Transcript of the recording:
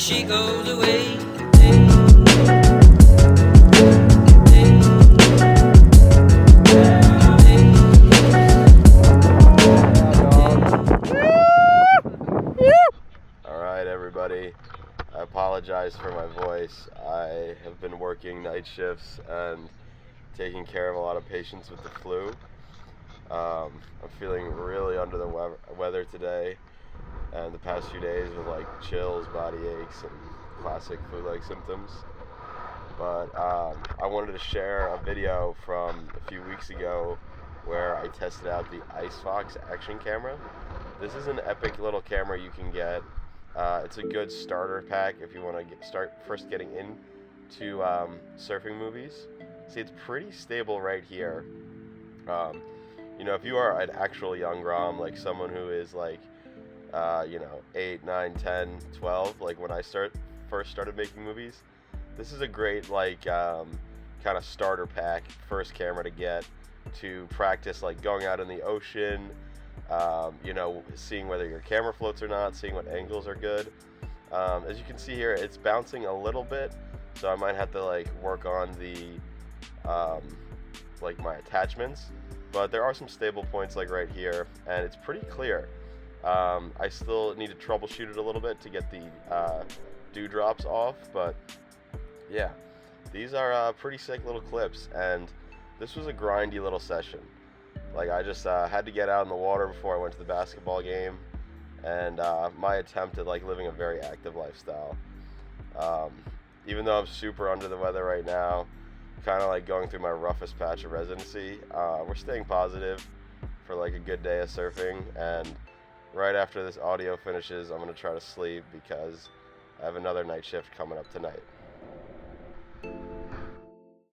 she goes away. Alright everybody, I apologize for my voice. I have been working night shifts and taking care of a lot of patients with the flu. I'm feeling really under the weather today, and the past few days with like chills, body aches, and classic flu-like symptoms. But I wanted to share a video from a few weeks ago where I tested out the Icefox action camera. This is an epic little camera you can get. It's a good starter pack if you want to start first getting into surfing movies. See, it's pretty stable right here. If you are an actual young Grom, like someone who is like, 8, 9, 10, 12, like when I first started making movies, this is a great kind of starter pack, first camera to get to practice like going out in the ocean, seeing whether your camera floats or not, seeing what angles are good. As you can see here, it's bouncing a little bit, so I might have to work on the my attachments, but there are some stable points like right here, and it's pretty clear. I still need to troubleshoot it a little bit to get the dewdrops off, but yeah, these are pretty sick little clips, and this was a grindy little session. I just had to get out in the water before I went to the basketball game, and my attempt at living a very active lifestyle. Even though I'm super under the weather right now, kind of going through my roughest patch of residency, we're staying positive for a good day of surfing, and right after this audio finishes, I'm going to try to sleep because I have another night shift coming up tonight.